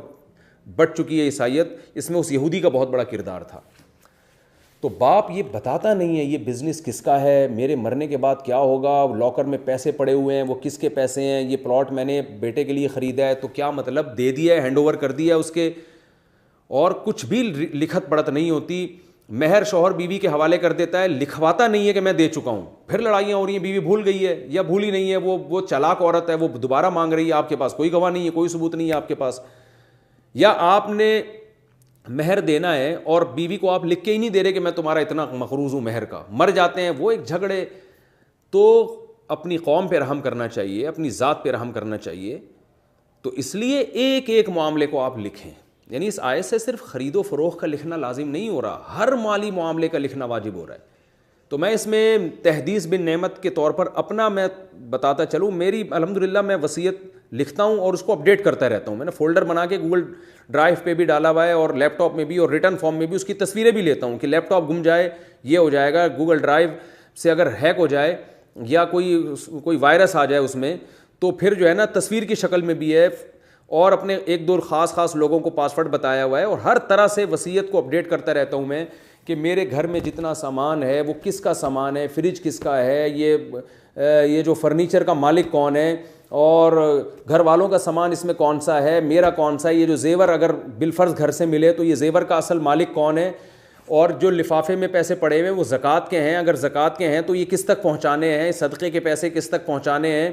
بٹ چکی ہے عیسائیت. اس میں اس یہودی کا بہت بڑا کردار تھا. تو باپ یہ بتاتا نہیں ہے یہ بزنس کس کا ہے, میرے مرنے کے بعد کیا ہوگا, لاکر میں پیسے پڑے ہوئے ہیں وہ کس کے پیسے ہیں, یہ پلاٹ میں نے بیٹے کے لیے خریدا ہے تو کیا مطلب, دے دیا ہے, ہینڈ اوور کر دیا ہے اس کے, اور کچھ بھی لکھت پڑھت نہیں ہوتی. مہر شوہر بیوی کے حوالے کر دیتا ہے, لکھواتا نہیں ہے کہ میں دے چکا ہوں. پھر لڑائیاں ہو رہی ہیں, بیوی بھول گئی ہے یا بھولی نہیں ہے, وہ چالاک عورت ہے, وہ دوبارہ مانگ رہی ہے, آپ کے پاس کوئی گواہ نہیں ہے, کوئی ثبوت نہیں ہے آپ کے پاس. یا آپ نے مہر دینا ہے اور بیوی کو آپ لکھ کے ہی نہیں دے رہے کہ میں تمہارا اتنا مقروض ہوں مہر کا, مر جاتے ہیں, وہ ایک جھگڑے. تو اپنی قوم پہ رحم کرنا چاہیے, اپنی ذات پہ رحم کرنا چاہیے. تو اس لیے ایک ایک معاملے کو آپ لکھیں. یعنی اس آیت سے صرف خرید و فروخت کا لکھنا لازم نہیں ہو رہا, ہر مالی معاملے کا لکھنا واجب ہو رہا ہے. تو میں اس میں تحدیث بن نعمت کے طور پر اپنا میں بتاتا چلوں, میری الحمدللہ میں وصیت لکھتا ہوں اور اس کو اپڈیٹ کرتا رہتا ہوں. میں نے فولڈر بنا کے گوگل ڈرائیو پہ بھی ڈالا ہوا ہے, اور لیپ ٹاپ میں بھی, اور ریٹرن فارم میں بھی اس کی تصویریں بھی لیتا ہوں کہ لیپ ٹاپ گم جائے یہ ہو جائے گا, گوگل ڈرائیو سے اگر ہیک ہو جائے یا کوئی وائرس آ جائے اس میں, تو پھر جو ہے نا تصویر کی شکل میں بھی ہے, اور اپنے 1-2 خاص لوگوں کو پاسورڈ بتایا ہوا ہے, اور ہر طرح سے وصیت کو اپڈیٹ کرتا رہتا ہوں میں کہ میرے گھر میں جتنا سامان ہے وہ کس کا سامان ہے, فریج کس کا ہے, یہ جو فرنیچر کا مالک کون ہے, اور گھر والوں کا سامان اس میں کون سا ہے, میرا کون سا ہے, یہ جو زیور اگر بالفرض گھر سے ملے تو یہ زیور کا اصل مالک کون ہے, اور جو لفافے میں پیسے پڑے ہوئے وہ زکوٰۃ کے ہیں, اگر زکوٰۃ کے ہیں تو یہ کس تک پہنچانے ہیں, صدقے کے پیسے کس تک پہنچانے ہیں,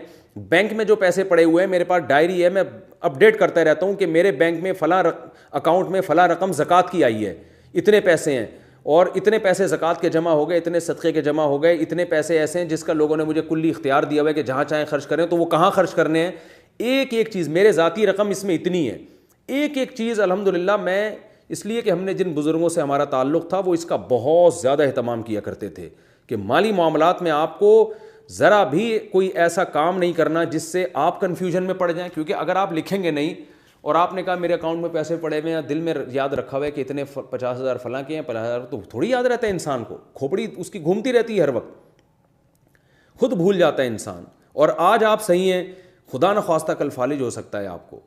بینک میں جو پیسے پڑے ہوئے ہیں میرے پاس ڈائری ہے, میں اپڈیٹ کرتا رہتا ہوں کہ میرے بینک میں فلاں اکاؤنٹ میں فلاں رقم زکوٰۃ کی آئی ہے، اتنے پیسے ہیں، اور اتنے پیسے زکوٰۃ کے جمع ہو گئے، اتنے صدقے کے جمع ہو گئے، اتنے پیسے ایسے ہیں جس کا لوگوں نے مجھے کلی اختیار دیا ہوا ہے کہ جہاں چاہیں خرچ کریں، تو وہ کہاں خرچ کرنے ہیں. ایک ایک چیز، میرے ذاتی رقم اس میں اتنی ہے، ایک ایک چیز الحمدللہ. میں اس لیے کہ ہم نے جن بزرگوں سے ہمارا تعلق تھا وہ اس کا بہت زیادہ اہتمام کیا کرتے تھے کہ مالی معاملات میں آپ کو ذرا بھی کوئی ایسا کام نہیں کرنا جس سے آپ کنفیوژن میں پڑ جائیں. کیونکہ اگر آپ لکھیں گے نہیں اور آپ نے کہا میرے اکاؤنٹ میں پیسے پڑے ہوئے ہیں، دل میں یاد رکھا ہوا ہے کہ اتنے 50,000 فلاں کے ہیں، 50,000، تو تھوڑی یاد رہتا ہے انسان کو، کھوپڑی اس کی گھومتی رہتی ہے ہر وقت، خود بھول جاتا ہے انسان. اور آج آپ صحیح ہیں، خدا نخواستہ کل فالج ہو سکتا ہے آپ کو،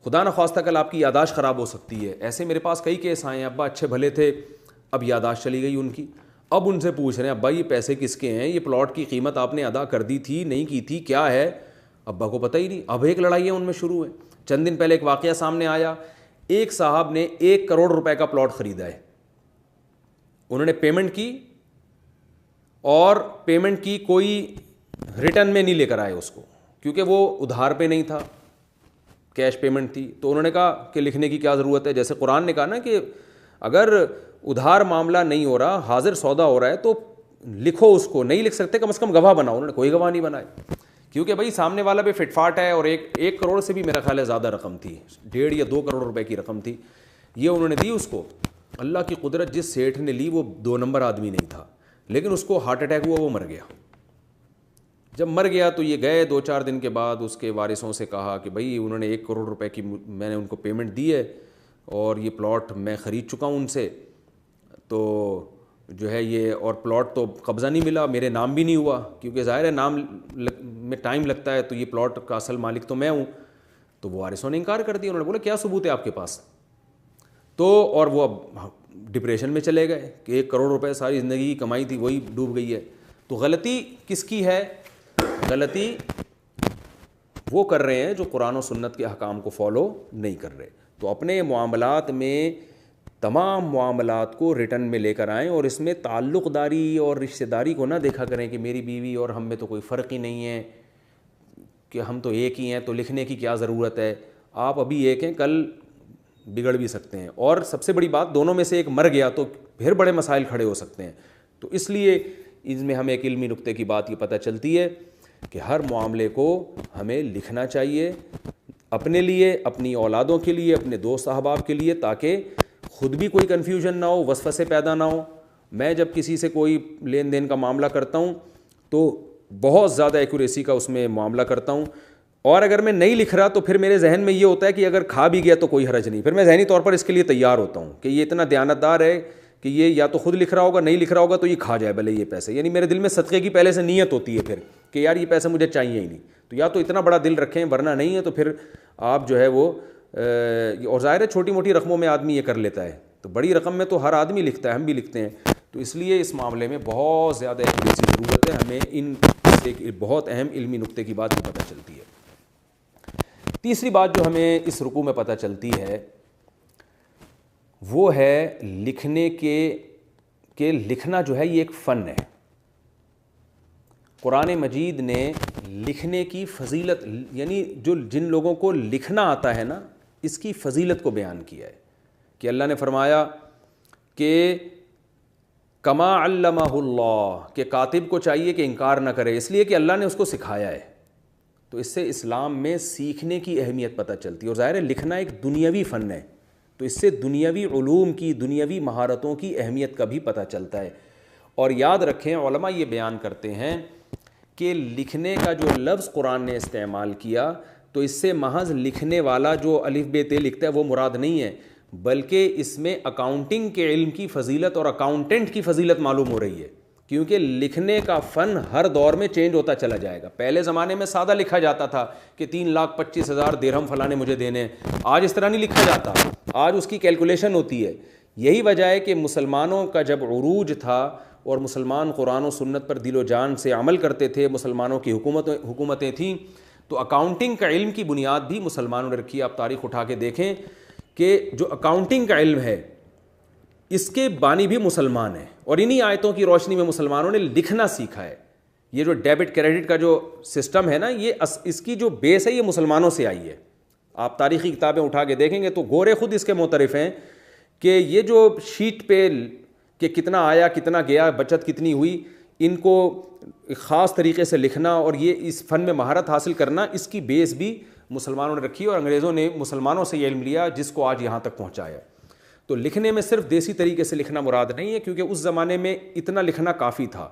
خدا نخواستہ کل آپ کی یاداشت خراب ہو سکتی ہے. ایسے میرے پاس کئی کیس آئے ہیں، ابا اچھے بھلے تھے، اب یاداشت چلی گئی ان کی. اب ان سے پوچھ رہے ہیں ابا یہ پیسے کس کے ہیں، یہ پلاٹ کی قیمت آپ نے ادا کر دی تھی نہیں کی تھی، کیا ہے؟ ابا کو پتہ ہی نہیں. اب ایک لڑائیاں ان میں شروع ہیں. چند دن پہلے ایک واقعہ سامنے آیا، ایک صاحب نے 1 کروڑ روپے کا پلاٹ خریدا ہے، انہوں نے پیمنٹ کی اور پیمنٹ کی کوئی ریٹرن میں نہیں لے کر آئے اس کو، کیونکہ وہ ادھار پہ نہیں تھا، کیش پیمنٹ تھی. تو انہوں نے کہا کہ لکھنے کی کیا ضرورت ہے، جیسے قرآن نے کہا نا کہ اگر ادھار معاملہ نہیں ہو رہا، حاضر سودا ہو رہا ہے تو لکھو اس کو، نہیں لکھ سکتے کم از کم گواہ بناؤ. انہوں نے کوئی گواہ نہیں بنائے، کیونکہ بھائی سامنے والا بھی فٹ فاٹ ہے، اور ایک کروڑ سے بھی میرا خیال ہے زیادہ رقم تھی، 1.5 یا 2 کروڑ روپے کی رقم تھی. یہ انہوں نے دی اس کو. اللہ کی قدرت، جس سیٹھ نے لی وہ 2 نمبر آدمی نہیں تھا، لیکن اس کو ہارٹ اٹیک ہوا، وہ مر گیا. جب مر گیا تو یہ گئے 2-4 دن کے بعد اس کے وارثوں سے کہا کہ بھائی انہوں نے 1 کروڑ روپے کی میں نے ان کو پیمنٹ دی ہے اور یہ پلاٹ میں خرید چکا ہوں ان سے، تو جو ہے یہ، اور پلاٹ تو قبضہ نہیں ملا، میرے نام بھی نہیں ہوا، کیونکہ ظاہر ہے نام میں ٹائم لگتا ہے، تو یہ پلاٹ کا اصل مالک تو میں ہوں. تو وہ وارثوں نے انکار کر دیا. انہوں نے بولا کیا ثبوت ہے آپ کے پاس؟ تو اور وہ اب ڈپریشن میں چلے گئے کہ 1 کروڑ روپے ساری زندگی کی کمائی تھی وہی ڈوب گئی ہے. تو غلطی کس کی ہے؟ غلطی وہ کر رہے ہیں جو قرآن و سنت کے احکام کو فالو نہیں کر رہے. تو اپنے معاملات میں تمام معاملات کو ریٹرن میں لے کر آئیں، اور اس میں تعلق داری اور رشتہ داری کو نہ دیکھا کریں کہ میری بیوی اور ہم میں تو کوئی فرق ہی نہیں ہے، کہ ہم تو ایک ہی ہیں تو لکھنے کی کیا ضرورت ہے. آپ ابھی ایک ہیں، کل بگڑ بھی سکتے ہیں، اور سب سے بڑی بات دونوں میں سے ایک مر گیا تو پھر بڑے مسائل کھڑے ہو سکتے ہیں. تو اس لیے اس میں ہمیں ایک علمی نقطے کی بات یہ پتہ چلتی ہے کہ ہر معاملے کو ہمیں لکھنا چاہیے، اپنے لیے، اپنی اولادوں کے لیے، اپنے دوست احباب کے لیے، تاکہ خود بھی کوئی کنفیوژن نہ ہو، وسوسے پیدا نہ ہو. میں جب کسی سے کوئی لین دین کا معاملہ کرتا ہوں تو بہت زیادہ ایکوریسی کا اس میں معاملہ کرتا ہوں، اور اگر میں نہیں لکھ رہا تو پھر میرے ذہن میں یہ ہوتا ہے کہ اگر کھا بھی گیا تو کوئی حرج نہیں. پھر میں ذہنی طور پر اس کے لیے تیار ہوتا ہوں کہ یہ اتنا دیانتدار ہے کہ یہ یا تو خود لکھ رہا ہوگا، نہیں لکھ رہا ہوگا تو یہ کھا جائے بھلے یہ پیسے. یعنی میرے دل میں صدقے کی پہلے سے نیت ہوتی ہے پھر کہ یار یہ پیسے مجھے چاہیے ہی نہیں. تو یا تو اتنا بڑا دل رکھیں، ورنہ نہیں ہے تو پھر آپ جو ہے وہ، اور ظاہر ہے چھوٹی موٹی رقموں میں آدمی یہ کر لیتا ہے، تو بڑی رقم میں تو ہر آدمی لکھتا ہے، ہم بھی لکھتے ہیں. تو اس لیے اس معاملے میں بہت زیادہ ایکوریسی کی ضرورت ہے. ہمیں ان ایک بہت اہم علمی نقطے کی بات بھی پتہ چلتی ہے. تیسری بات جو ہمیں اس رکوع میں پتہ چلتی ہے وہ ہے لکھنے کہ لکھنا جو ہے یہ ایک فن ہے. قرآن مجید نے لکھنے کی فضیلت، یعنی جن لوگوں کو لکھنا آتا ہے نا، اس کی فضیلت کو بیان کیا ہے کہ اللہ نے فرمایا کہ کما علمہ اللہ، کہ کاتب کو چاہیے کہ انکار نہ کرے، اس لیے کہ اللہ نے اس کو سکھایا ہے. تو اس سے اسلام میں سیکھنے کی اہمیت پتہ چلتی ہے. اور ظاہر ہے لکھنا ایک دنیاوی فن ہے، تو اس سے دنیاوی علوم کی، دنیاوی مہارتوں کی اہمیت کا بھی پتہ چلتا ہے. اور یاد رکھیں علماء یہ بیان کرتے ہیں کہ لکھنے کا جو لفظ قرآن نے استعمال کیا تو اس سے محض لکھنے والا جو الف ب ت لکھتا ہے وہ مراد نہیں ہے، بلکہ اس میں اکاؤنٹنگ کے علم کی فضیلت اور اکاؤنٹنٹ کی فضیلت معلوم ہو رہی ہے. کیونکہ لکھنے کا فن ہر دور میں چینج ہوتا چلا جائے گا. پہلے زمانے میں سادہ لکھا جاتا تھا کہ 3,25,000 درہم فلاں مجھے دینے، آج اس طرح نہیں لکھا جاتا، آج اس کی کیلکولیشن ہوتی ہے. یہی وجہ ہے کہ مسلمانوں کا جب عروج تھا اور مسلمان قرآن و سنت پر دل و جان سے عمل کرتے تھے، مسلمانوں کی حکومتیں تھیں، تو اکاؤنٹنگ کا علم کی بنیاد بھی مسلمانوں نے رکھی. آپ تاریخ اٹھا کے دیکھیں کہ جو اکاؤنٹنگ کا علم ہے اس کے بانی بھی مسلمان ہیں، اور انہی آیتوں کی روشنی میں مسلمانوں نے لکھنا سیکھا ہے. یہ جو ڈیبٹ کریڈٹ کا جو سسٹم ہے نا، یہ اس کی جو بیس ہے یہ مسلمانوں سے آئی ہے. آپ تاریخی کتابیں اٹھا کے دیکھیں گے تو گورے خود اس کے معترف ہیں کہ یہ جو شیٹ پہ کہ کتنا آیا کتنا گیا بچت کتنی ہوئی، ان کو خاص طریقے سے لکھنا اور یہ اس فن میں مہارت حاصل کرنا، اس کی بیس بھی مسلمانوں نے رکھی اور انگریزوں نے مسلمانوں سے یہ علم لیا جس کو آج یہاں تک پہنچایا۔ تو لکھنے میں صرف دیسی طریقے سے لکھنا مراد نہیں ہے، کیونکہ اس زمانے میں اتنا لکھنا کافی تھا۔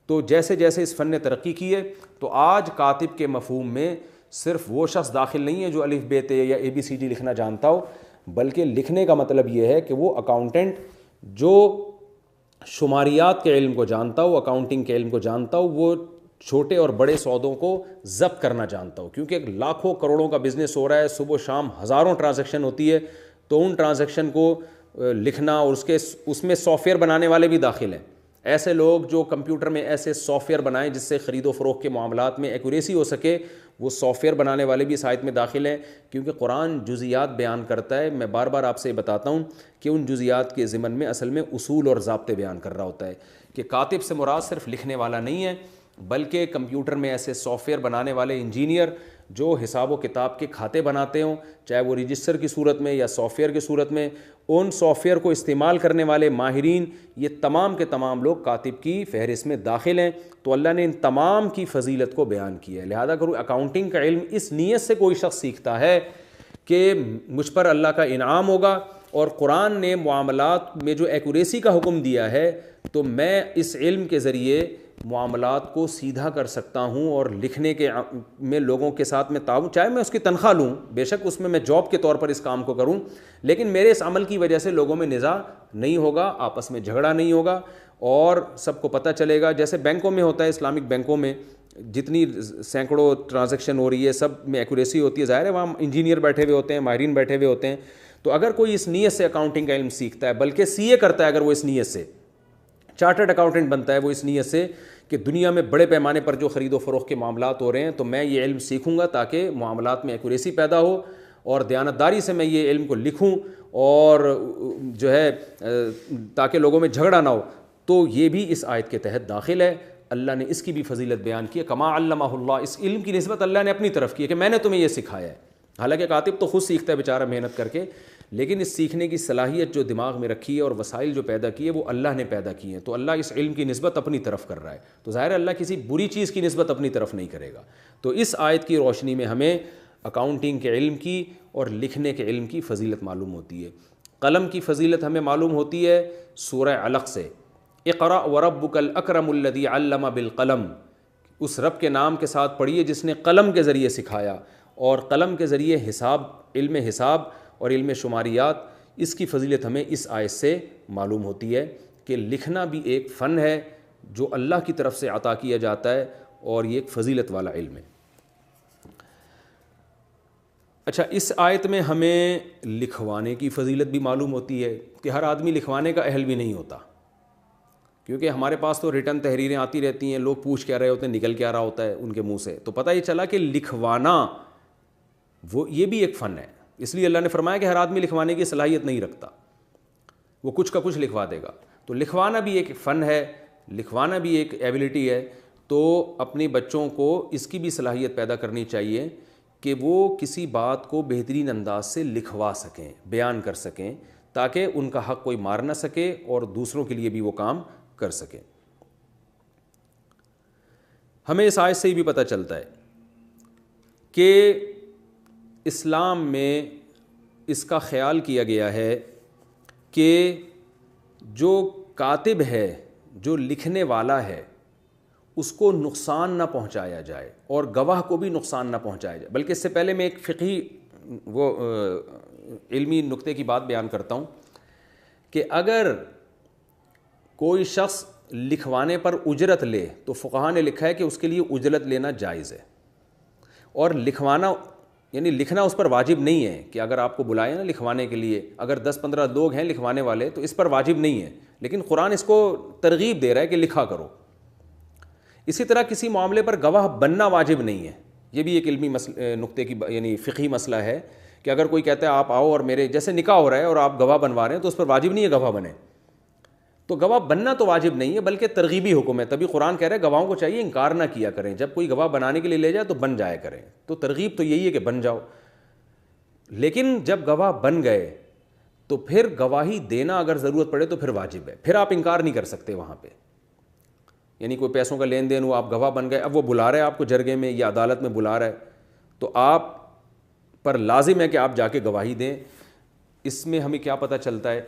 تو جیسے جیسے اس فن نے ترقی کی ہے تو آج کاتب کے مفہوم میں صرف وہ شخص داخل نہیں ہے جو الف ب ت یا ABCD لکھنا جانتا ہو، بلکہ لکھنے کا مطلب یہ ہے کہ وہ اکاؤنٹنٹ جو شماریات کے علم کو جانتا ہو، اکاؤنٹنگ کے علم کو جانتا ہو، وہ چھوٹے اور بڑے سودوں کو ضبط کرنا جانتا ہو، کیونکہ لاکھوں کروڑوں کا بزنس ہو رہا ہے، صبح و شام ہزاروں ٹرانزیکشن ہوتی ہے، تو ان ٹرانزیکشن کو لکھنا اور اس میں سافٹ ویئر بنانے والے بھی داخل ہیں۔ ایسے لوگ جو کمپیوٹر میں ایسے سافٹ ویئر بنائیں جس سے خرید و فروخت کے معاملات میں ایکوریسی ہو سکے، وہ سافٹ ویئر بنانے والے بھی اس آیت میں داخل ہیں، کیونکہ قرآن جزیات بیان کرتا ہے۔ میں بار بار آپ سے بتاتا ہوں کہ ان جزیات کے ضمن میں اصل میں اصول اور ضابطے بیان کر رہا ہوتا ہے، کہ کاتب سے مراد صرف لکھنے والا نہیں ہے، بلکہ کمپیوٹر میں ایسے سافٹ ویئر بنانے والے انجینئر جو حساب و کتاب کے کھاتے بناتے ہوں، چاہے وہ رجسٹر کی صورت میں یا سافٹ ویئر کی صورت میں، ان سافٹ ویئر کو استعمال کرنے والے ماہرین، یہ تمام کے تمام لوگ کاتب کی فہرست میں داخل ہیں۔ تو اللہ نے ان تمام کی فضیلت کو بیان کیا ہے۔ لہذا کرو اکاؤنٹنگ کا علم اس نیت سے کوئی شخص سیکھتا ہے کہ مجھ پر اللہ کا انعام ہوگا، اور قرآن نے معاملات میں جو ایکوریسی کا حکم دیا ہے تو میں اس علم کے ذریعے معاملات کو سیدھا کر سکتا ہوں، اور لکھنے کے میں لوگوں کے ساتھ میں تعاون، چاہے میں اس کی تنخواہ لوں، بے شک اس میں جاب کے طور پر اس کام کو کروں، لیکن میرے اس عمل کی وجہ سے لوگوں میں نزاع نہیں ہوگا، آپس میں جھگڑا نہیں ہوگا، اور سب کو پتہ چلے گا۔ جیسے بینکوں میں ہوتا ہے، اسلامک بینکوں میں جتنی سینکڑوں ٹرانزیکشن ہو رہی ہے سب میں ایکوریسی ہوتی ہے، ظاہر ہے وہاں انجینئر بیٹھے ہوئے ہوتے ہیں، ماہرین بیٹھے ہوئے ہوتے ہیں۔ تو اگر کوئی اس نیت سے اکاؤنٹنگ کا علم سیکھتا ہے، بلکہ CA کرتا ہے، اگر وہ اس نیت سے چارٹرڈ اکاؤنٹنٹ بنتا ہے، وہ اس نیت سے کہ دنیا میں بڑے پیمانے پر جو خرید و فروخت کے معاملات ہو رہے ہیں تو میں یہ علم سیکھوں گا تاکہ معاملات میں ایکوریسی پیدا ہو، اور دیانتداری سے میں یہ علم کو لکھوں اور جو ہے تاکہ لوگوں میں جھگڑا نہ ہو، تو یہ بھی اس آیت کے تحت داخل ہے۔ اللہ نے اس کی بھی فضیلت بیان کی ہے، کما علمہ اللہ، اس علم کی نسبت اللہ نے اپنی طرف کی ہے کہ میں نے تمہیں یہ سکھایا ہے۔ حالانکہ کاتب تو خود سیکھتا ہے بیچارہ محنت کر کے، لیکن اس سیکھنے کی صلاحیت جو دماغ میں رکھی ہے اور وسائل جو پیدا کی ہے وہ اللہ نے پیدا کی ہیں، تو اللہ اس علم کی نسبت اپنی طرف کر رہا ہے، تو ظاہر ہے اللہ کسی بری چیز کی نسبت اپنی طرف نہیں کرے گا۔ تو اس آیت کی روشنی میں ہمیں اکاؤنٹنگ کے علم کی اور لکھنے کے علم کی فضیلت معلوم ہوتی ہے۔ قلم کی فضیلت ہمیں معلوم ہوتی ہے سورہ علق سے، اقرأ وربک الاکرم الذی علم بالقلم، اس رب کے نام کے ساتھ پڑھیے جس نے قلم کے ذریعے سکھایا، اور قلم کے ذریعے حساب، علم حساب اور علم شماریات، اس کی فضیلت ہمیں اس آیت سے معلوم ہوتی ہے کہ لکھنا بھی ایک فن ہے جو اللہ کی طرف سے عطا کیا جاتا ہے، اور یہ ایک فضیلت والا علم ہے۔ اچھا، اس آیت میں ہمیں لکھوانے کی فضیلت بھی معلوم ہوتی ہے کہ ہر آدمی لکھوانے کا اہل بھی نہیں ہوتا، کیونکہ ہمارے پاس تو ریٹن تحریریں آتی رہتی ہیں، لوگ پوچھ کیا رہے ہوتے ہیں، نکل کیا رہا ہوتا ہے ان کے منہ سے، تو پتہ یہ چلا کہ لکھوانا وہ یہ بھی ایک فن ہے۔ اس لیے اللہ نے فرمایا کہ ہر آدمی لکھوانے کی صلاحیت نہیں رکھتا، وہ کچھ کا کچھ لکھوا دے گا، تو لکھوانا بھی ایک فن ہے، لکھوانا بھی ایک ایبلٹی ہے۔ تو اپنے بچوں کو اس کی بھی صلاحیت پیدا کرنی چاہیے کہ وہ کسی بات کو بہترین انداز سے لکھوا سکیں، بیان کر سکیں، تاکہ ان کا حق کوئی مار نہ سکے اور دوسروں کے لیے بھی وہ کام کر سکیں۔ ہمیں اس آیت سے یہ بھی پتہ چلتا ہے کہ اسلام میں اس کا خیال کیا گیا ہے کہ جو کاتب ہے، جو لکھنے والا ہے، اس کو نقصان نہ پہنچایا جائے اور گواہ کو بھی نقصان نہ پہنچایا جائے۔ بلکہ اس سے پہلے میں ایک فقہی علمی نقطے کی بات بیان کرتا ہوں کہ اگر کوئی شخص لکھوانے پر اجرت لے تو فقہا نے لکھا ہے کہ اس کے لیے اجرت لینا جائز ہے، اور لکھوانا یعنی لکھنا اس پر واجب نہیں ہے کہ اگر آپ کو بلائیں نا لکھوانے کے لیے، اگر 10-15 لوگ ہیں لکھوانے والے تو اس پر واجب نہیں ہے، لیکن قرآن اس کو ترغیب دے رہا ہے کہ لکھا کرو۔ اسی طرح کسی معاملے پر گواہ بننا واجب نہیں ہے، یہ بھی ایک علمی نقطے کی یعنی فقہی مسئلہ ہے کہ اگر کوئی کہتا ہے آپ آؤ اور میرے جیسے نکاح ہو رہا ہے اور آپ گواہ بنوا رہے ہیں تو اس پر واجب نہیں ہے گواہ بنے، تو گواہ بننا تو واجب نہیں ہے بلکہ ترغیبی حکم ہے۔ تبھی قرآن کہہ رہا ہے گواہوں کو چاہیے انکار نہ کیا کریں، جب کوئی گواہ بنانے کے لیے لے جائے تو بن جایا کریں، تو ترغیب تو یہی ہے کہ بن جاؤ۔ لیکن جب گواہ بن گئے تو پھر گواہی دینا اگر ضرورت پڑے تو پھر واجب ہے, پھر آپ انکار نہیں کر سکتے وہاں پہ. یعنی کوئی پیسوں کا لین دین ہوا, آپ گواہ بن گئے, اب وہ بلا رہا ہے آپ کو جرگے میں یا عدالت میں بلا رہا ہے, تو آپ پر لازم ہے کہ آپ جا کے گواہی دیں. اس میں ہمیں کیا پتہ چلتا ہے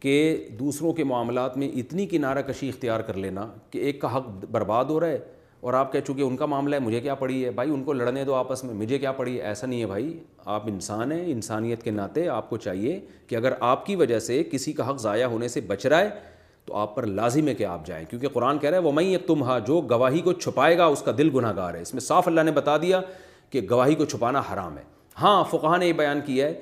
کہ دوسروں کے معاملات میں اتنی کنارہ کشی اختیار کر لینا کہ ایک کا حق برباد ہو رہا ہے اور آپ کہہ چکے ان کا معاملہ ہے, مجھے کیا پڑی ہے بھائی, ان کو لڑنے دو آپس میں, مجھے کیا پڑی ہے. ایسا نہیں ہے بھائی, آپ انسان ہیں, انسانیت کے ناطے آپ کو چاہیے کہ اگر آپ کی وجہ سے کسی کا حق ضائع ہونے سے بچ رہا ہے تو آپ پر لازم ہے کہ آپ جائیں, کیونکہ قرآن کہہ رہا ہے وَمَن یکتمھا, جو گواہی کو چھپائے گا اس کا دل گناہ گار ہے. اس میں صاف اللہ نے بتا دیا کہ گواہی کو چھپانا حرام ہے. ہاں فقہاء نے یہ بیان کیا ہے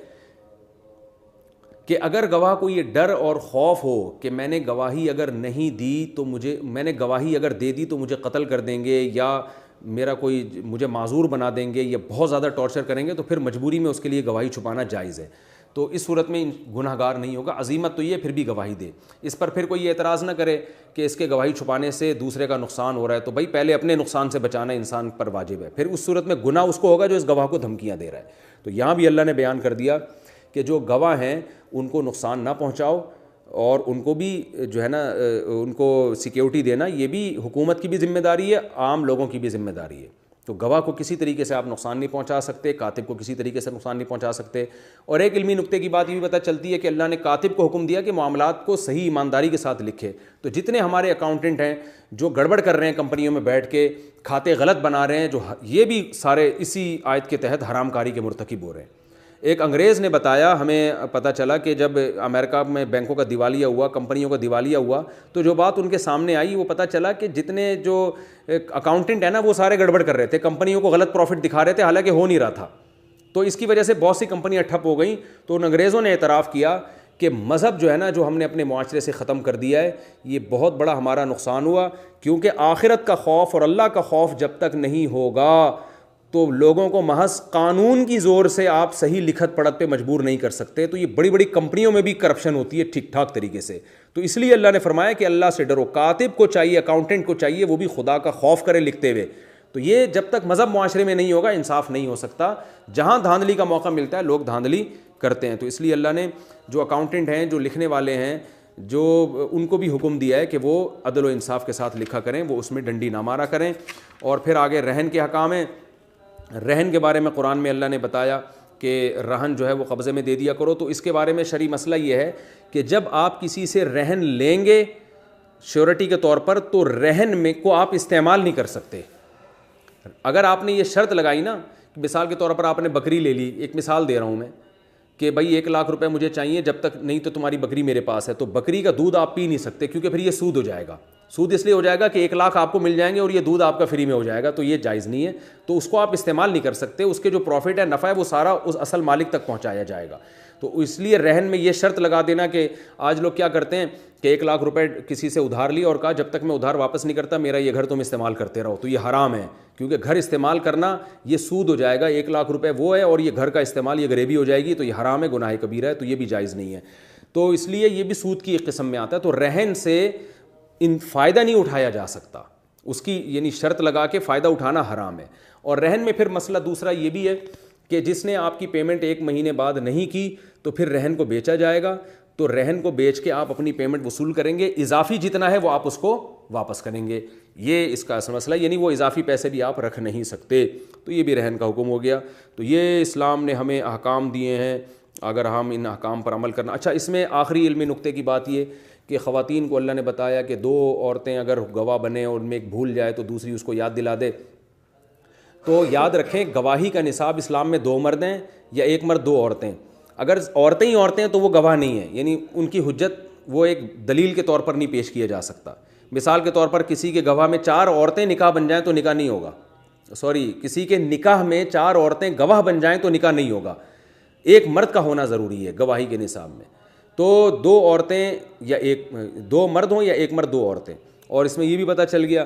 کہ اگر گواہ کو یہ ڈر اور خوف ہو کہ میں نے گواہی اگر نہیں دی تو میں نے گواہی اگر دے دی تو مجھے قتل کر دیں گے یا میرا کوئی مجھے معذور بنا دیں گے یا بہت زیادہ ٹارچر کریں گے, تو پھر مجبوری میں اس کے لیے گواہی چھپانا جائز ہے. تو اس صورت میں گناہ گار نہیں ہوگا. عزیمت تو یہ پھر بھی گواہی دے. اس پر پھر کوئی یہ اعتراض نہ کرے کہ اس کے گواہی چھپانے سے دوسرے کا نقصان ہو رہا ہے, تو بھائی پہلے اپنے نقصان سے بچانا انسان پر واجب ہے, پھر اس صورت میں گناہ اس کو ہوگا جو اس گواہ کو دھمکیاں دے رہا ہے. تو یہاں بھی اللہ نے بیان کر دیا کہ جو گواہ ہیں ان کو نقصان نہ پہنچاؤ, اور ان کو بھی جو ہے نا ان کو سیکیورٹی دینا یہ بھی حکومت کی بھی ذمہ داری ہے, عام لوگوں کی بھی ذمہ داری ہے. تو گواہ کو کسی طریقے سے آپ نقصان نہیں پہنچا سکتے, کاتب کو کسی طریقے سے نقصان نہیں پہنچا سکتے. اور ایک علمی نکتے کی بات یہ بھی پتہ چلتی ہے کہ اللہ نے کاتب کو حکم دیا کہ معاملات کو صحیح ایمانداری کے ساتھ لکھے. تو جتنے ہمارے اکاؤنٹنٹ ہیں جو گڑبڑ کر رہے ہیں کمپنیوں میں بیٹھ کے, کھاتے غلط بنا رہے ہیں, جو یہ بھی سارے اسی آیت کے تحت حرام کاری کے مرتکب ہو رہے ہیں. ایک انگریز نے بتایا, ہمیں پتہ چلا کہ جب امریکہ میں بینکوں کا دیوالیہ ہوا, کمپنیوں کا دیوالیہ ہوا, تو جو بات ان کے سامنے آئی وہ پتہ چلا کہ جتنے جو اکاؤنٹنٹ ہیں نا وہ سارے گڑبڑ کر رہے تھے, کمپنیوں کو غلط پروفٹ دکھا رہے تھے حالانکہ ہو نہیں رہا تھا. تو اس کی وجہ سے بہت سی کمپنیاں ٹھپ ہو گئیں. تو ان انگریزوں نے اعتراف کیا کہ مذہب جو ہے نا جو ہم نے اپنے معاشرے سے ختم کر دیا ہے, یہ بہت بڑا ہمارا نقصان ہوا, کیونکہ آخرت کا خوف اور اللہ کا خوف جب تک نہیں ہوگا تو لوگوں کو محض قانون کی زور سے آپ صحیح لکھت پڑھت پہ مجبور نہیں کر سکتے. تو یہ بڑی بڑی کمپنیوں میں بھی کرپشن ہوتی ہے ٹھیک ٹھاک طریقے سے. تو اس لیے اللہ نے فرمایا کہ اللہ سے ڈرو. کاتب کو چاہیے, اکاؤنٹنٹ کو چاہیے وہ بھی خدا کا خوف کرے لکھتے ہوئے. تو یہ جب تک مذہب معاشرے میں نہیں ہوگا انصاف نہیں ہو سکتا. جہاں دھاندلی کا موقع ملتا ہے لوگ دھاندلی کرتے ہیں. تو اس لیے اللہ نے جو اکاؤنٹنٹ ہیں, جو لکھنے والے ہیں, جو ان کو بھی حکم دیا ہے کہ وہ عدل و انصاف کے ساتھ لکھا کریں, وہ اس میں ڈنڈی نہ مارا کریں. اور پھر آگے رہن کے حکام ہیں. رہن کے بارے میں قرآن میں اللہ نے بتایا کہ رہن جو ہے وہ قبضے میں دے دیا کرو. تو اس کے بارے میں شرعی مسئلہ یہ ہے کہ جب آپ کسی سے رہن لیں گے شیورٹی کے طور پر, تو رہن میں کو آپ استعمال نہیں کر سکتے. اگر آپ نے یہ شرط لگائی نا, مثال کے طور پر آپ نے بکری لے لی, ایک مثال دے رہا ہوں میں, کہ بھائی 1,00,000 روپے مجھے چاہیے, جب تک نہیں تو تمہاری بکری میرے پاس ہے, تو بکری کا دودھ آپ پی نہیں سکتے, کیونکہ پھر یہ سود ہو جائے گا. سود اس لیے ہو جائے گا کہ 1,00,000 آپ کو مل جائیں گے اور یہ دودھ آپ کا فری میں ہو جائے گا, تو یہ جائز نہیں ہے. تو اس کو آپ استعمال نہیں کر سکتے. اس کے جو پروفٹ ہے, نفع ہے, وہ سارا اس اصل مالک تک پہنچایا جائے گا. تو اس لیے رہن میں یہ شرط لگا دینا کہ آج لوگ کیا کرتے ہیں کہ 1,00,000 روپے کسی سے ادھار لی اور کہا جب تک میں ادھار واپس نہیں کرتا میرا یہ گھر تم استعمال کرتے رہو. تو یہ حرام ہے, کیونکہ گھر استعمال کرنا یہ سود ہو جائے گا. 1,00,000 روپے وہ ہے اور یہ گھر کا استعمال یہ غریبی ہو جائے گی, تو یہ حرام ہے, گناہ کبیرہ ہے, تو یہ بھی جائز نہیں ہے. تو اس لیے یہ بھی سود کی ایک قسم میں آتا ہے. تو رہن سے فائدہ نہیں اٹھایا جا سکتا, اس کی یعنی شرط لگا کے فائدہ اٹھانا حرام ہے. اور رہن میں پھر مسئلہ دوسرا یہ بھی ہے کہ جس نے آپ کی پیمنٹ 1 مہینے بعد نہیں کی تو پھر رہن کو بیچا جائے گا. تو رہن کو بیچ کے آپ اپنی پیمنٹ وصول کریں گے, اضافی جتنا ہے وہ آپ اس کو واپس کریں گے. یہ اس کا اصل مسئلہ, یعنی وہ اضافی پیسے بھی آپ رکھ نہیں سکتے. تو یہ بھی رہن کا حکم ہو گیا. تو یہ اسلام نے ہمیں احکام دیے ہیں, اگر ہم ان احکام پر عمل کرنا. اچھا, اس میں آخری علمی نقطے کی بات یہ کہ خواتین کو اللہ نے بتایا کہ 2 عورتیں اگر گواہ بنیں اور ان میں ایک بھول جائے تو دوسری اس کو یاد دلا دے. تو یاد رکھیں گواہی کا نصاب اسلام میں 2 مرد ہیں یا 1 مرد 2 عورتیں. اگر عورتیں ہی عورتیں ہیں تو وہ گواہ نہیں ہیں, یعنی ان کی حجت وہ ایک دلیل کے طور پر نہیں پیش کیا جا سکتا. مثال کے طور پر کسی کے گواہ میں 4 عورتیں نکاح بن جائیں تو نکاح نہیں ہوگا. کسی کے نکاح میں 4 عورتیں گواہ بن جائیں تو نکاح نہیں ہوگا. 1 مرد کا ہونا ضروری ہے گواہی کے نصاب میں. تو 2 عورتیں یا 2 مرد ہوں یا 1 مرد 2 عورتیں. اور اس میں یہ بھی پتہ چل گیا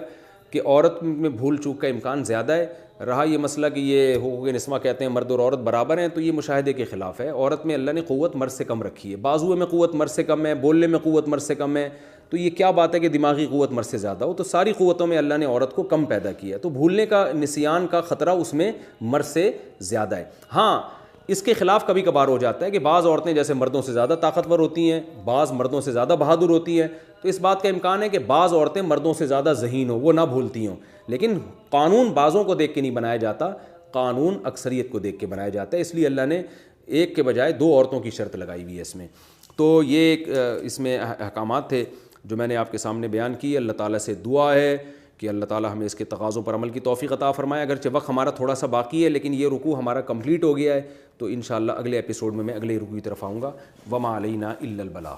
کہ عورت میں بھول چوک کا امکان زیادہ ہے. رہا یہ مسئلہ کہ یہ حقوق نسواں کہتے ہیں مرد اور عورت برابر ہیں, تو یہ مشاہدے کے خلاف ہے. عورت میں اللہ نے قوت مرد سے کم رکھی ہے, بازو میں قوت مرد سے کم ہے, بولنے میں قوت مرد سے کم ہے. تو یہ کیا بات ہے کہ دماغی قوت مرد سے زیادہ ہو؟ تو ساری قوتوں میں اللہ نے عورت کو کم پیدا کیا ہے. تو بھولنے کا, نسیان کا خطرہ اس میں مرد سے زیادہ ہے. ہاں, اس کے خلاف کبھی کبھار ہو جاتا ہے کہ بعض عورتیں جیسے مردوں سے زیادہ طاقتور ہوتی ہیں، بعض مردوں سے زیادہ بہادر ہوتی ہیں، تو اس بات کا امکان ہے کہ بعض عورتیں مردوں سے زیادہ ذہین ہوں، وہ نہ بھولتی ہوں، لیکن قانون بعضوں کو دیکھ کے نہیں بنایا جاتا، قانون اکثریت کو دیکھ کے بنایا جاتا ہے، اس لیے اللہ نے ایک کے بجائے 2 عورتوں کی شرط لگائی ہوئی ہے اس میں۔ تو یہ ایک اس میں احکامات تھے جو میں نے آپ کے سامنے بیان کی۔ اللہ تعالیٰ سے دعا ہے کہ اللہ تعالیٰ ہمیں اس کے تقاضوں پر عمل کی توفیق عطا فرمائے۔ اگرچہ وقت ہمارا تھوڑا سا باقی ہے لیکن یہ رکوع ہمارا کمپلیٹ ہو گیا ہے، تو انشاءاللہ اگلے ایپیسوڈ میں اگلے رکوع کی طرف آؤں گا۔ وما علینا الا البلاغ۔